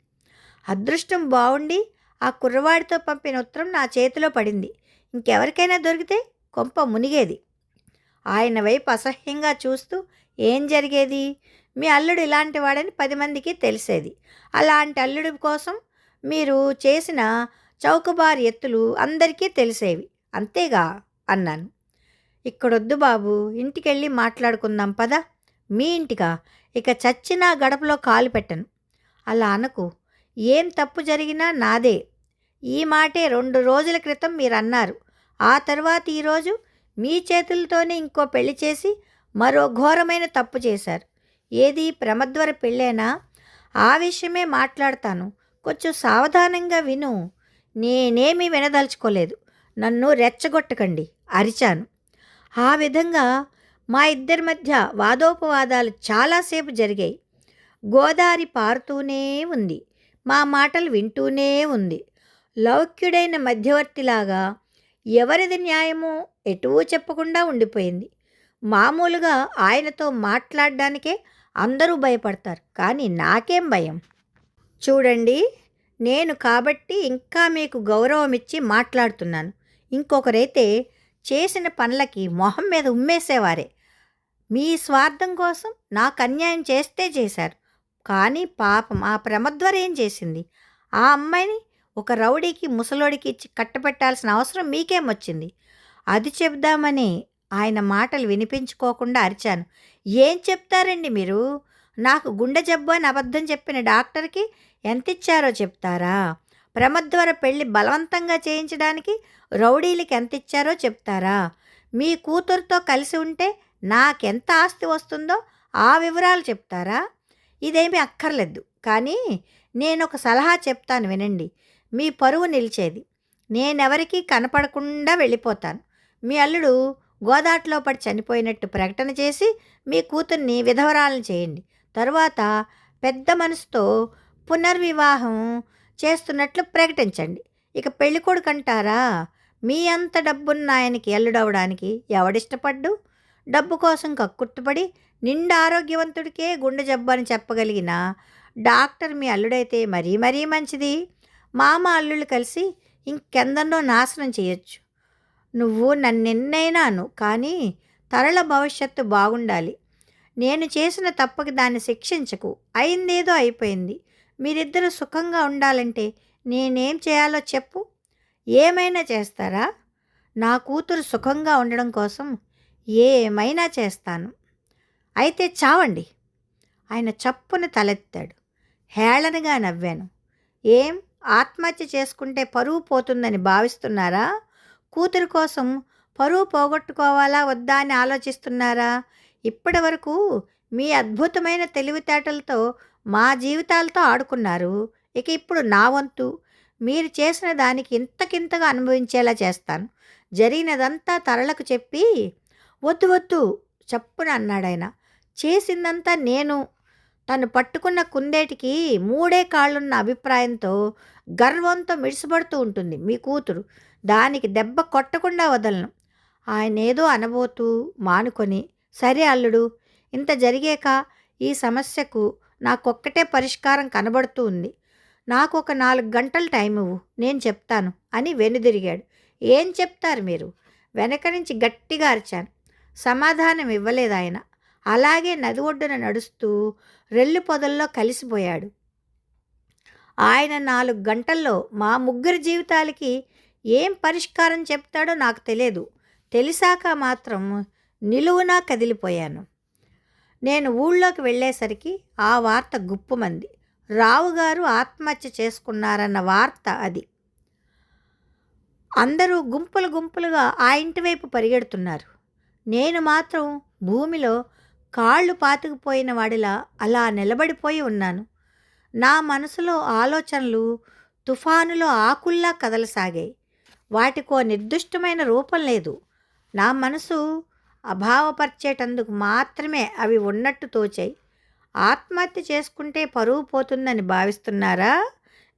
అదృష్టం బాగుండి ఆ కుర్రవాడితో పంపిన ఉత్తరం నా చేతిలో పడింది. ఇంకెవరికైనా దొరికితే కొంప మునిగేది. ఆయన వైపు అసహ్యంగా చూస్తూ ఏం జరిగేది? మీ అల్లుడు ఇలాంటి వాడని 10 మందికి తెలిసేది. అలాంటి అల్లుడి కోసం మీరు చేసిన చౌకబారు ఎత్తులు అందరికీ తెలిసేవి. అంతేగా అన్నాను. ఇక్కడొద్దు బాబు, ఇంటికెళ్ళి మాట్లాడుకుందాం పద. మీ ఇంటికా? ఇక చచ్చినా గడపలో కాలు పెట్టను. అలా అనకు. ఏం తప్పు జరిగినా నాదే. ఈ మాటే 2 రోజుల క్రితం మీరన్నారు. ఆ తర్వాత ఈరోజు మీ చేతులతోనే ఇంకో పెళ్లి చేసి మరో ఘోరమైన తప్పు చేశారు. ఏది ప్రమద్వర పెళ్ళేనా? ఆ విషయమే మాట్లాడతాను. కొంచెం సావధానంగా విను. నేనేమీ వినదలుచుకోలేదు. నన్ను రెచ్చగొట్టకండి అరిచాను. ఆ విధంగా మా ఇద్దరి మధ్య వాదోపవాదాలు చాలాసేపు జరిగాయి. గోదారి పారుతూనే ఉంది. మా మాటలు వింటూనే ఉంది. లౌక్యుడైన మధ్యవర్తిలాగా ఎవరిది న్యాయమో ఎటూ చెప్పకుండా ఉండిపోయింది. మామూలుగా ఆయనతో మాట్లాడడానికే అందరూ భయపడతారు, కానీ నాకేం భయం? చూడండి, నేను కాబట్టి ఇంకా మీకు గౌరవం ఇచ్చి మాట్లాడుతున్నాను. ఇంకొకరైతే చేసిన పనులకి మొహం మీద ఉమ్మేసేవారే. మీ స్వార్థం కోసం నాకు అన్యాయం చేస్తే చేశారు. కానీ పాపం ఆ ప్రమద్వర ఏం చేసింది? ఆ అమ్మాయిని ఒక రౌడీకి ముసలోడికి ఇచ్చి కట్టపెట్టాల్సిన అవసరం మీకేమొచ్చింది? అది చెప్దామని ఆయన మాటలు వినిపించుకోకుండా అరిచాను. ఏం చెప్తారండి మీరు? నాకు గుండె జబ్బు అని అబద్ధం చెప్పిన డాక్టర్కి ఎంత ఇచ్చారో చెప్తారా? ప్రమద్వర పెళ్లి బలవంతంగా చేయించడానికి రౌడీలకి ఎంత ఇచ్చారో చెప్తారా? మీ కూతురుతో కలిసి ఉంటే నాకెంత ఆస్తి వస్తుందో ఆ వివరాలు చెప్తారా? ఇదేమీ అక్కర్లేదు, కానీ నేనొక సలహా చెప్తాను వినండి. మీ పరువు నిలిచేది. నేనెవరికీ కనపడకుండా వెళ్ళిపోతాను. మీ అల్లుడు గోదాట్లో పడి చనిపోయినట్టు ప్రకటన చేసి మీ కూతుర్ని విధవరాలను చేయండి. తరువాత పెద్ద మనసుతో పునర్వివాహం చేస్తున్నట్లు ప్రకటించండి. ఇక పెళ్ళికొడుకు అంటారా? మీ అంత డబ్బున్న ఆయనకి అల్లుడవడానికి ఎవడిష్టపడ్డు? డబ్బు కోసం కక్కుర్తుపడి నిండు ఆరోగ్యవంతుడికే గుండె జబ్బు అని చెప్పగలిగిన డాక్టర్ మీ అల్లుడైతే మరీ మరీ మంచిది. మామ అల్లుళ్ళు కలిసి ఇంకెందరినో నాశనం చేయొచ్చు. నువ్వు నన్నెన్నైనాను, కానీ తరళ భవిష్యత్తు బాగుండాలి. నేను చేసిన తప్పుకి దాన్ని శిక్షించకు. అయిందేదో అయిపోయింది. మీరిద్దరూ సుఖంగా ఉండాలంటే నేనేం చేయాలో చెప్పు. ఏమైనా చేస్తారా? నా కూతురు సుఖంగా ఉండడం కోసం ఏమైనా చేస్తాను. అయితే చావండి. ఆయన చప్పున తలెత్తాడు. హేళనగా నవ్వాను. ఏం, ఆత్మహత్య చేసుకుంటే పరువు పోతుందని భావిస్తున్నారా? కూతురు కోసం పరువు పోగొట్టుకోవాలా వద్దా అని ఆలోచిస్తున్నారా? ఇప్పటి వరకు మీ అద్భుతమైన తెలివితేటలతో మా జీవితాలతో ఆడుకున్నారు. ఇక ఇప్పుడు నా వంతు. మీరు చేసిన దానికి ఇంతకింతగా అనుభవించేలా చేస్తాను. జరిగినదంతా తరళకు చెప్పి వద్దు వద్దు చప్పున అన్నాడాయన. చేసిందంతా నేను. తను పట్టుకున్న కుందేటికి 3 కాళ్ళున్న అభిప్రాయంతో గర్వంతో మిడిసిపడుతూ ఉంటుంది మీ కూతురు. దానికి దెబ్బ కొట్టకుండా వదలను. ఆయన ఏదో అనబోతూ మానుకొని, సరే అల్లుడు, ఇంత జరిగాక ఈ సమస్యకు నాకొక్కటే పరిష్కారం కనబడుతూ ఉంది. నాకు ఒక 4 గంటలు టైం ఇవ్వు, నేను చెప్తాను అని వెనుదిరిగాడు. ఏం చెప్తారు మీరు? వెనక నుంచి గట్టిగా అరిచాను. సమాధానం ఇవ్వలేదు ఆయన. అలాగే నది ఒడ్డున నడుస్తూ రెల్లు పొదల్లో కలిసిపోయాడు. ఆయన 4 గంటల్లో మా ముగ్గురి జీవితాలకి ఏం పరిష్కారం చెప్తాడో నాకు తెలియదు. తెలిసాక మాత్రం నిలువునా కదిలిపోయాను. నేను ఊళ్ళోకి వెళ్ళేసరికి ఆ వార్త గుప్పుమంది. రావుగారు ఆత్మహత్య చేసుకున్నారన్న వార్త అది. అందరూ గుంపులు గుంపులుగా ఆ ఇంటి వైపు పరిగెడుతున్నారు. నేను మాత్రం భూమిలో కాళ్ళు పాతుకుపోయిన వాడిలా అలా నిలబడిపోయి ఉన్నాను. నా మనసులో ఆలోచనలు తుఫానులో ఆకుల్లా కదలసాగాయి. వాటికో నిర్దిష్టమైన రూపం లేదు. నా మనసు అభావపరిచేటందుకు మాత్రమే అవి ఉన్నట్టు తోచాయి. ఆత్మహత్య చేసుకుంటే పరువు పోతుందని భావిస్తున్నారా?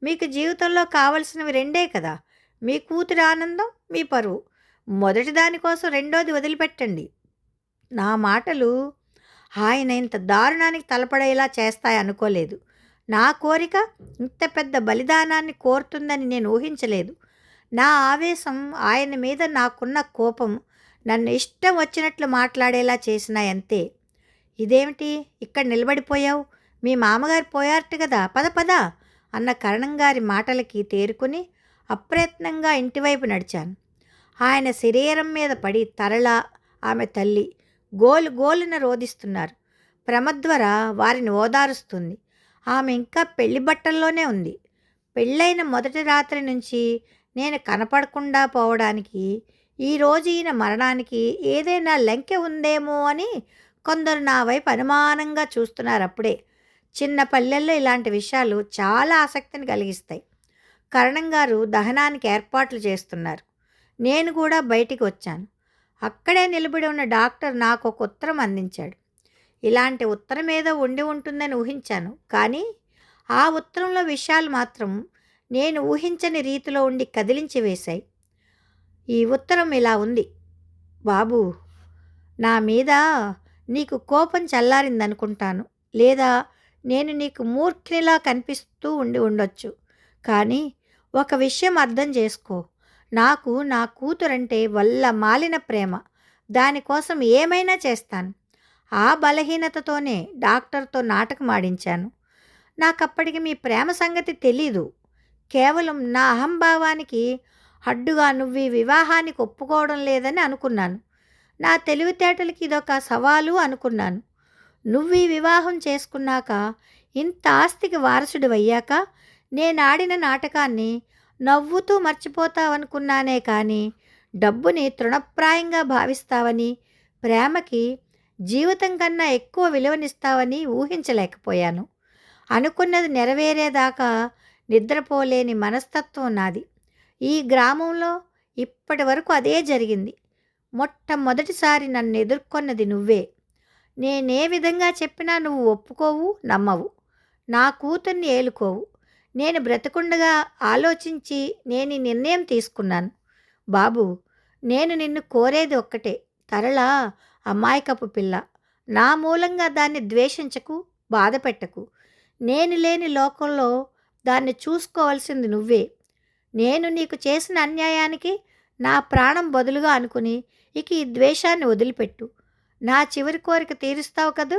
మీకు జీవితంలో కావలసినవి 2 కదా, మీ కూతురి ఆనందం, మీ పరువు. మొదటి దానికోసం రెండోది వదిలిపెట్టండి. నా మాటలు ఆయన ఇంత దారుణానికి తలపడేలా చేస్తాయి అనుకోలేదు. నా కోరిక ఇంత పెద్ద బలిదానాన్ని కోరుతుందని నేను ఊహించలేదు. నా ఆవేశం, ఆయన మీద నాకున్న కోపం నన్ను ఇష్టం వచ్చినట్లు మాట్లాడేలా చేసినాయంతే. ఇదేమిటి ఇక్కడ నిలబడిపోయావు? మీ మామగారు పోయారట కదా, పద పద అన్న కరణంగారి మాటలకి తేరుకుని అప్రయత్నంగా ఇంటివైపు నడిచాను. ఆయన శరీరం మీద పడి తరళ, ఆమె తల్లి గోలు గోలున రోదిస్తున్నారు. ప్రమద్వర వారిని ఓదారుస్తుంది. ఆమె ఇంకా పెళ్లి బట్టల్లోనే ఉంది. పెళ్ళైన మొదటి రాత్రి నుంచి నేను కనపడకుండా పోవడానికి, ఈరోజు ఈయన మరణానికి ఏదైనా లెంకె ఉందేమో అని కొందరు నా వైపు అనుమానంగా చూస్తున్నారు. అప్పుడే చిన్న పల్లెల్లో ఇలాంటి విషయాలు చాలా ఆసక్తిని కలిగిస్తాయి. కరణంగారు దహనానికి ఏర్పాట్లు చేస్తున్నారు. నేను కూడా బయటికి వచ్చాను. అక్కడే నిలబడి ఉన్న డాక్టర్ నాకు ఒక ఉత్తరం అందించాడు. ఇలాంటి ఉత్తరం ఏదో ఉండి ఉంటుందని ఊహించాను. కానీ ఆ ఉత్తరంలో విషయాలు మాత్రం నేను ఊహించని రీతిలో ఉండి కదిలించి వేశాయి. ఈ ఉత్తరం ఇలా ఉంది. బాబు, నా మీద నీకు కోపం చల్లారిందనుకుంటాను. లేదా నేను నీకు మూర్ఖినిలా కనిపిస్తూ ఉండొచ్చు. కానీ ఒక విషయం అర్థం చేసుకో. నాకు నా కూతురంటే వల్ల మాలిన ప్రేమ. దానికోసం ఏమైనా చేస్తాను. ఆ బలహీనతతోనే డాక్టర్తో నాటకం ఆడించాను. నాకప్పటికి మీ ప్రేమ సంగతి తెలీదు. కేవలం నా అహంభావానికి అడ్డుగా నువ్వు ఈ వివాహానికి ఒప్పుకోవడం లేదని అనుకున్నాను. నా తెలివితేటలకి ఇదొక సవాలు అనుకున్నాను. నువ్వు ఈ వివాహం చేసుకున్నాక, ఇంత ఆస్తికి వారసుడివయ్యాక నేను ఆడిన నాటకాన్ని నవ్వుతూ మర్చిపోతావనుకున్నానే కానీ డబ్బుని తృణప్రాయంగా భావిస్తావని, ప్రేమకి జీవితం కన్నా ఎక్కువ విలువనిస్తావని ఊహించలేకపోయాను. అనుకున్నది నెరవేరేదాకా నిద్రపోలేని మనస్తత్వం నాది. ఈ గ్రామంలో ఇప్పటి వరకు అదే జరిగింది. మొట్టమొదటిసారి నన్ను ఎదుర్కొన్నది నువ్వే. నేనే విధంగా చెప్పినా నువ్వు ఒప్పుకోవు, నమ్మవు. నా కూతుర్ని ఏలుకోవు. నేను బ్రతకుండగా ఆలోచించి నేను ఈ నిర్ణయం తీసుకున్నాను. బాబు, నేను నిన్ను కోరేది ఒక్కటే. తరళ అమాయకపు పిల్ల. నా మూలంగా దాన్ని ద్వేషించకు, బాధ పెట్టకు. నేను లేని లోకంలో దాన్ని చూసుకోవాల్సింది నువ్వే. నేను నీకు చేసిన అన్యాయానికి నా ప్రాణం బదులుగా అనుకుని ఇక ఈ ద్వేషాన్ని వదిలిపెట్టు. నా చివరి కోరిక తీరుస్తావు కదూ.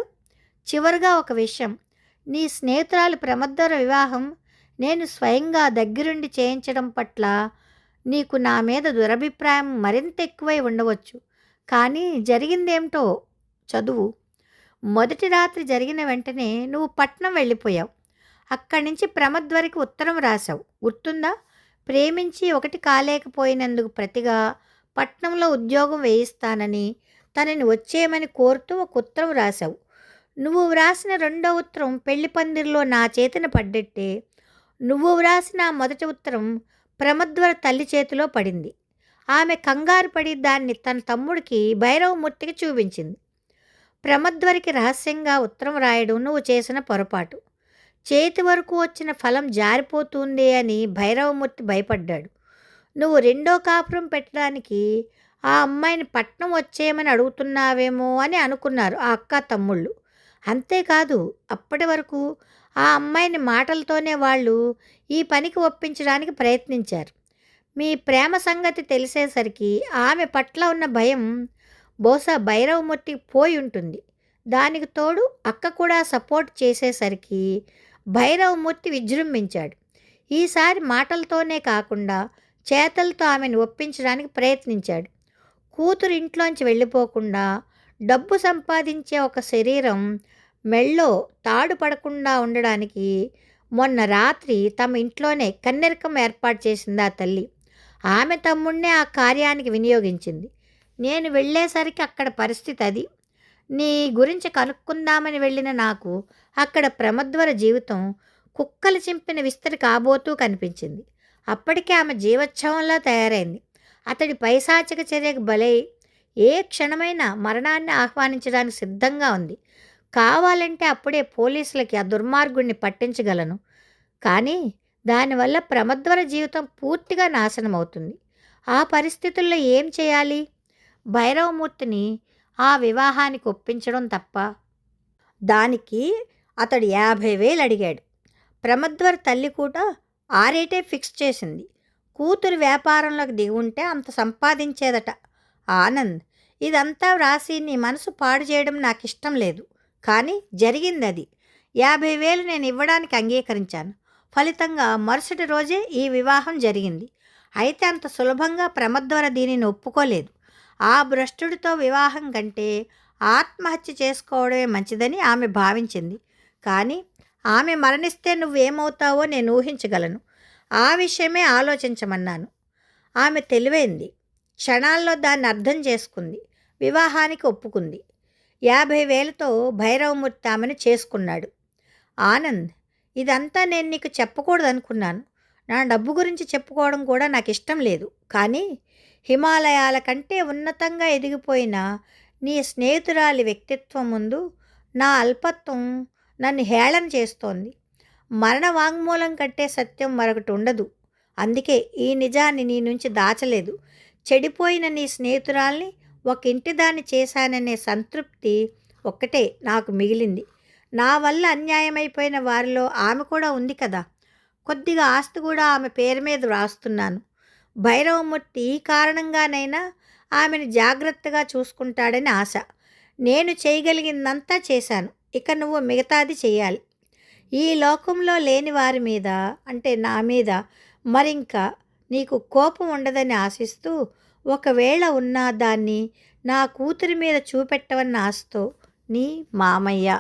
చివరిగా ఒక విషయం. నీ స్నేహితురాలు ప్రమద్వర వివాహం నేను స్వయంగా దగ్గరుండి చేయించడం పట్ల నీకు నా మీద దురభిప్రాయం మరింత ఎక్కువై ఉండవచ్చు. కానీ జరిగిందేమిటో చదువు. మొదటి రాత్రి జరిగిన వెంటనే నువ్వు పట్నం వెళ్ళిపోయావు. అక్కడి నుంచి ప్రమద్వరికి ఉత్తరం రాశావు, గుర్తుందా? ప్రేమించి ఒకటి కాలేకపోయినందుకు ప్రతిగా పట్నంలో ఉద్యోగం వేయిస్తానని, తనని వచ్చేయమని కోరుతూ ఒక ఉత్తరం రాశావు. నువ్వు వ్రాసిన రెండో ఉత్తరం పెళ్లి పందిరిలో నా చేతిన పడ్డట్టే నువ్వు వ్రాసిన మొదటి ఉత్తరం ప్రమద్వర తల్లి చేతిలో పడింది. ఆమె కంగారు పడి దాన్ని తన తమ్ముడికి భైరవమూర్తికి చూపించింది. ప్రమద్వరికి రహస్యంగా ఉత్తరం రాయడం నువ్వు చేసిన పొరపాటు. చేతి వరకు వచ్చిన ఫలం జారిపోతుంది అని భైరవమూర్తి భయపడ్డాడు. నువ్వు రెండో కాపురం పెట్టడానికి ఆ అమ్మాయిని పట్నం వచ్చేయమని అడుగుతున్నావేమో అని అనుకున్నారు ఆ అక్క తమ్ముళ్ళు. అంతేకాదు, అప్పటి వరకు ఆ అమ్మాయిని మాటలతోనే వాళ్ళు ఈ పనికి ఒప్పించడానికి ప్రయత్నించారు. మీ ప్రేమ సంగతి తెలిసేసరికి ఆమె పట్ల ఉన్న భయం బహుశా భైరవమూర్తికి పోయి ఉంటుంది. దానికి తోడు అక్క కూడా సపోర్ట్ చేసేసరికి భైరవమూర్తి విజృంభించాడు. ఈసారి మాటలతోనే కాకుండా చేతలతో ఆమెను ఒప్పించడానికి ప్రయత్నించాడు. కూతురు ఇంట్లోంచి వెళ్ళిపోకుండా డబ్బు సంపాదించే ఒక శరీరం మెళ్ళో తాడు పడకుండా ఉండడానికి మొన్న రాత్రి తమ ఇంట్లోనే కన్నెరకం ఏర్పాటు చేసింది ఆ తల్లి. ఆమె తమ్ముణ్ణే ఆ కార్యానికి వినియోగించింది. నేను వెళ్ళేసరికి అక్కడ పరిస్థితి అది. నీ గురించి కనుక్కుందామని వెళ్ళిన నాకు అక్కడ ప్రమద్వర జీవితం కుక్కలు చింపిన విస్తరి కాబోతూ కనిపించింది. అప్పటికే ఆమె జీవోత్సవంలా తయారైంది. అతడి పైశాచిక చర్యకు బలై ఏ క్షణమైనా మరణాన్ని ఆహ్వానించడానికి సిద్ధంగా ఉంది. కావాలంటే అప్పుడే పోలీసులకి ఆ దుర్మార్గుడిని పట్టించగలను. కానీ దానివల్ల ప్రమద్వర జీవితం పూర్తిగా నాశనం అవుతుంది. ఆ పరిస్థితుల్లో ఏం చేయాలి? భైరవమూర్తిని ఆ వివాహానికి ఒప్పించడం తప్ప. దానికి అతడు 50,000 అడిగాడు. ప్రమద్వర తల్లి కూడా ఆ రేటే ఫిక్స్ చేసింది. కూతురు వ్యాపారంలోకి దిగి ఉంటే అంత సంపాదించేదట. ఆనంద్, ఇదంతా వ్రాసి నీ మనసు పాడు చేయడం నాకు ఇష్టం లేదు. కానీ జరిగింది అది. 50,000 నేను ఇవ్వడానికి అంగీకరించాను. ఫలితంగా మరుసటి రోజే ఈ వివాహం జరిగింది. అయితే అంత సులభంగా ప్రమద్వర దీనిని ఒప్పుకోలేదు. ఆ భ్రష్టుడితో వివాహం కంటే ఆత్మహత్య చేసుకోవడమే మంచిదని ఆమె భావించింది. కానీ ఆమె మరణిస్తే నువ్వేమవుతావో నేను ఊహించగలను. ఆ విషయమే ఆలోచించమన్నాను. ఆమె తెలివైంది. క్షణాల్లో దాన్ని అర్థం చేసుకుంది. వివాహానికి ఒప్పుకుంది. 50,000తో భైరవమూర్తి ఆమెను చేసుకున్నాడు. ఆనంద్, ఇదంతా నేను నీకు చెప్పకూడదనుకున్నాను. నా డబ్బు గురించి చెప్పుకోవడం కూడా నాకు ఇష్టం లేదు. కానీ హిమాలయాల కంటే ఉన్నతంగా ఎదిగిపోయిన నీ స్నేహితురాలి వ్యక్తిత్వం ముందు నా అల్పత్వం నన్ను హేళన చేస్తోంది. మరణ వాంగ్మూలం కంటే సత్యం మరొకటి ఉండదు. అందుకే ఈ నిజాన్ని నీ నుంచి దాచలేదు. చెడిపోయిన నీ స్నేహితురాల్ని ఒక ఇంటిదాన్ని చేశాననే సంతృప్తి ఒక్కటే నాకు మిగిలింది. నా వల్ల అన్యాయమైపోయిన వారిలో ఆమె కూడా ఉంది కదా. కొద్దిగా ఆస్తి కూడా ఆమె పేరు మీద వ్రాస్తున్నాను. భైరవమూర్తి ఈ కారణంగానైనా ఆమెను జాగ్రత్తగా చూసుకుంటాడని ఆశ. నేను చేయగలిగిందంతా చేశాను. ఇక నువ్వు మిగతాది చేయాలి. ఈ లోకంలో లేని వారి మీద, అంటే నా మీద మరింక నీకు కోపం ఉండదని ఆశిస్తూ, ఒకవేళ ఉన్నా దాన్ని నా కూతురి మీద చూపెట్టవన్న ఆశతో నీ మామయ్య.